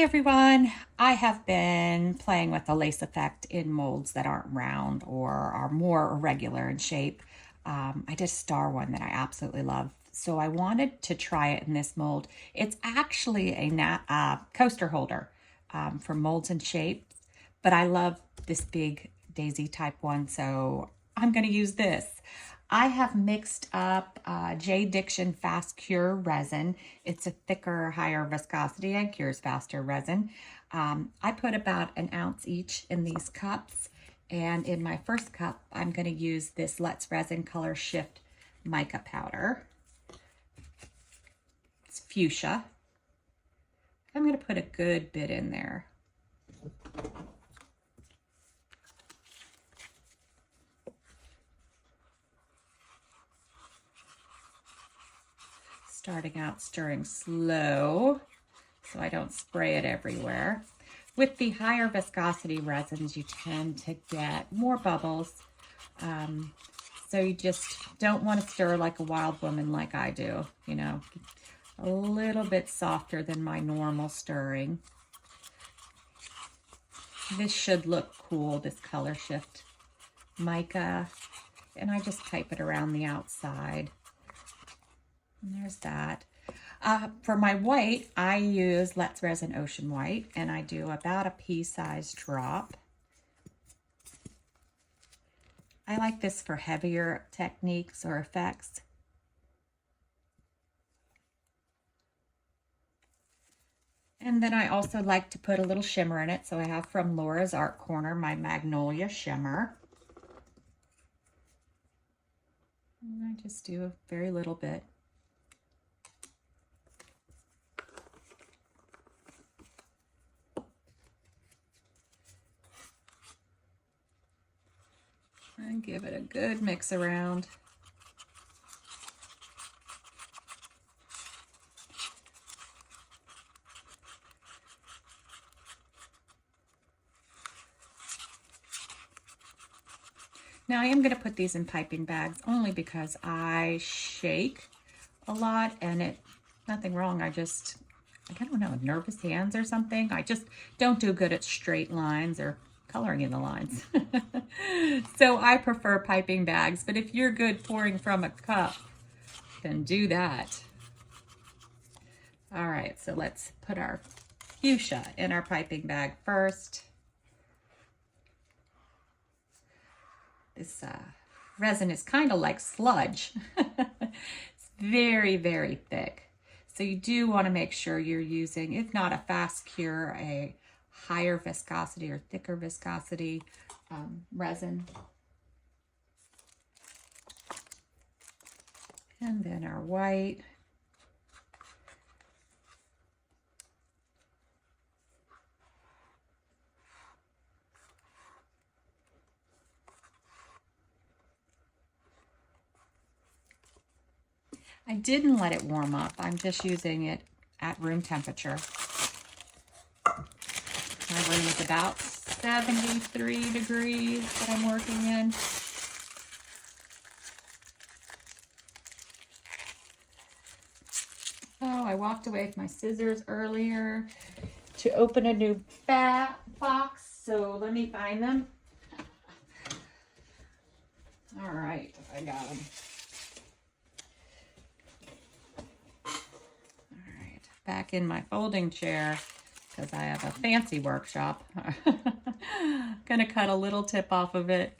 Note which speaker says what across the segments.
Speaker 1: everyone. I have been playing with the lace effect in molds that aren't round or are more irregular in shape. I did a star one that I absolutely love. So I wanted to try it in this mold. It's actually a coaster holder for molds and shapes, but I love this big daisy type one, so I'm going to use this. I have mixed up J. Diction Fast Cure Resin. It's a thicker, higher viscosity and cures faster resin. I put about an ounce each in these cups. And in my first cup, I'm going to use this Let's Resin Color Shift mica powder. It's fuchsia. I'm going to put a good bit in there. Starting out stirring slow so I don't spray it everywhere. With the higher viscosity resins, you tend to get more bubbles. So you just don't want to stir like a wild woman like I do, you know, a little bit softer than my normal stirring. This should look cool, this color shift mica. And I just type it around the outside. And there's that. For my white, I use Let's Resin Ocean White, and I do about a pea-sized drop. I like this for heavier techniques or effects. And then I also like to put a little shimmer in it, so I have from Laura's Art Corner my Magnolia Shimmer. And I just do a very little bit. And give it a good mix around. Now I am going to put these in piping bags only because I shake a lot and nothing wrong. I don't know, nervous hands or something. I just don't do good at straight lines or coloring in the lines. So I prefer piping bags, but if you're good pouring from a cup, then do that. All right, so let's put our fuchsia in our piping bag first. This resin is kind of like sludge. It's very, very thick. So you do want to make sure you're using, if not a fast cure, a higher viscosity or thicker viscosity resin. And then our white. I didn't let it warm up. I'm just using it at room temperature. My room is about 73 degrees that I'm working in. Oh, I walked away with my scissors earlier to open a new box, so let me find them. All right, I got them. Back in my folding chair because I have a fancy workshop. Gonna cut a little tip off of it.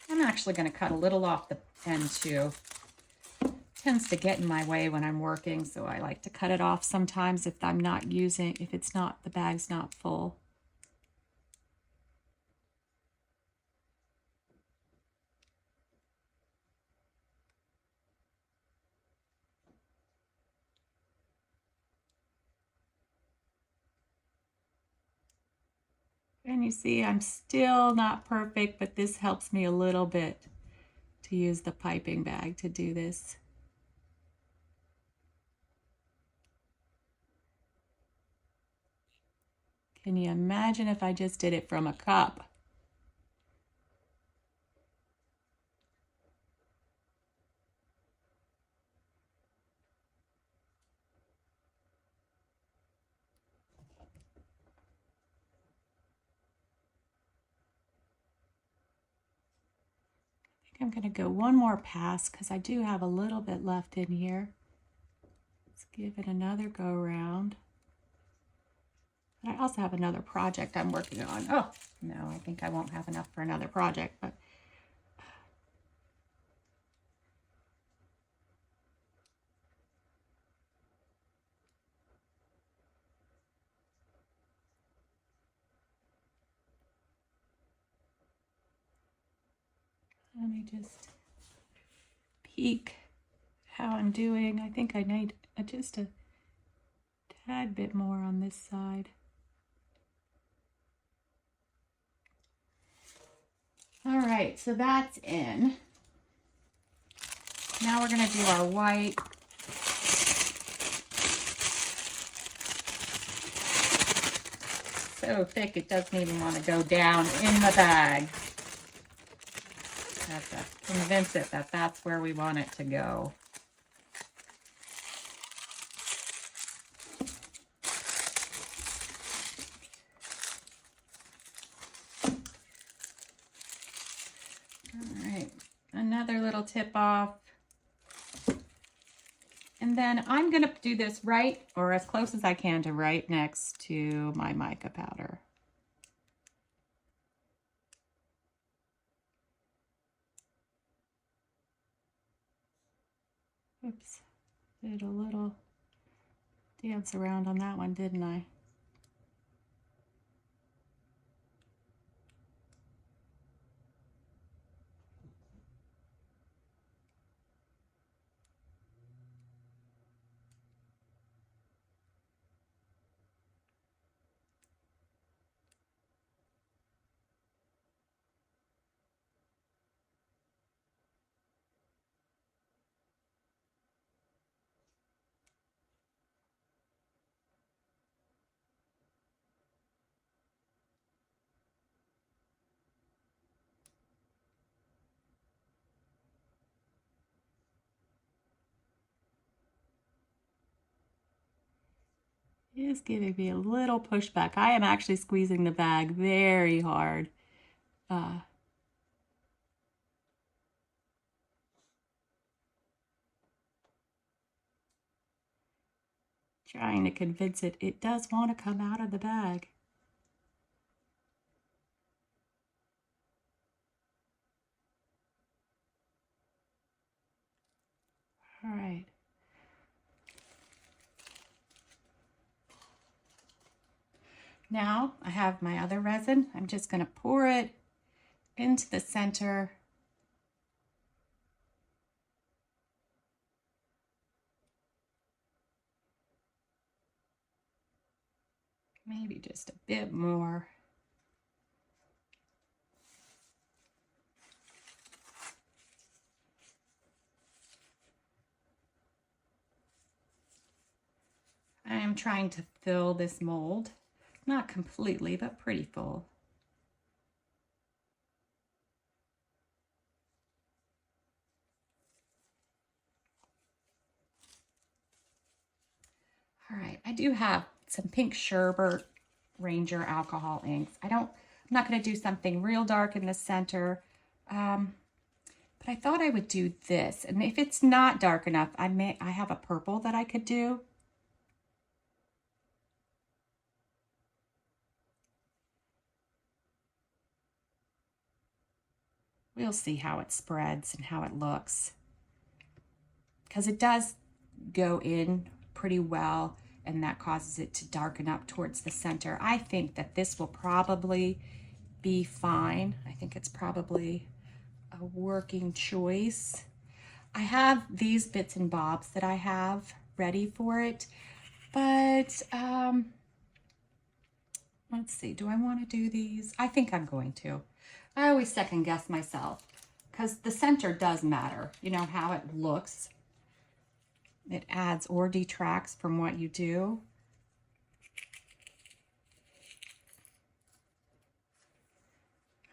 Speaker 1: I'm actually gonna cut a little off the end too. Tends to get in my way when I'm working, so I like to cut it off sometimes if the bag's not full. And you see, I'm still not perfect, but this helps me a little bit to use the piping bag to do this. Can you imagine if I just did it from a cup? I'm going to go one more pass because I do have a little bit left in here. Let's give it another go around. I also have another project I'm working on. Oh, no, I think I won't have enough for another project, but let me just peek how I'm doing. I think I need just a tad bit more on this side. All right, so that's in. Now we're going to do our white. So thick it doesn't even want to go down in the bag. Have to convince it that that's where we want it to go. All right, another little tip off. And then I'm going to do this right, or as close as I can to right next to my mica powder. Oops, did a little dance around on that one, didn't I? It is giving me a little pushback. I am actually squeezing the bag very hard. Trying to convince it, it does want to come out of the bag. All right. Now I have my other resin. I'm just going to pour it into the center. Maybe just a bit more. I am trying to fill this mold. Not completely, but pretty full. All right, I do have some pink sherbet Ranger alcohol inks. I'm not going to do something real dark in the center, but I thought I would do this. And if it's not dark enough, I have a purple that I could do. We'll see how it spreads and how it looks, because it does go in pretty well, and that causes it to darken up towards the center. I think that this will probably be fine. I think it's probably a working choice. I have these bits and bobs that I have ready for it, but let's see, do I want to do these? I think I'm going to. I always second guess myself because the center does matter. You know how it looks. It adds or detracts from what you do.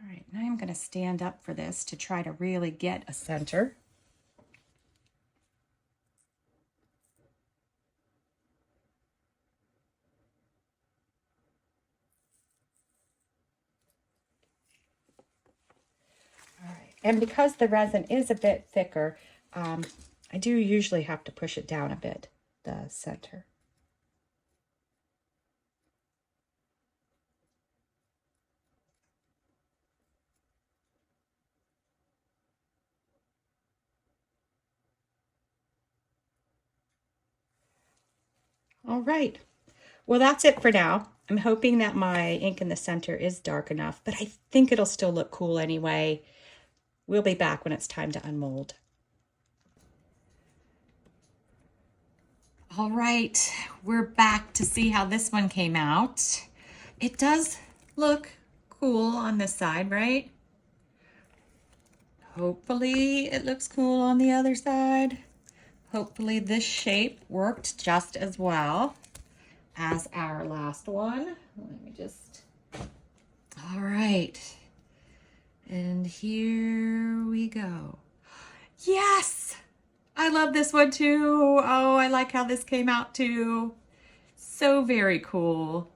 Speaker 1: All right, now I'm going to stand up for this to try to really get a center. And because the resin is a bit thicker, I do usually have to push it down a bit, the center. All right. Well, that's it for now. I'm hoping that my ink in the center is dark enough, but I think it'll still look cool anyway. We'll be back when it's time to unmold. All right, we're back to see how this one came out. It does look cool on this side, right? Hopefully it looks cool on the other side. Hopefully this shape worked just as well as our last one. Let me just, all right. And here we go. Yes! I love this one too. Oh, I like how this came out too. So very cool.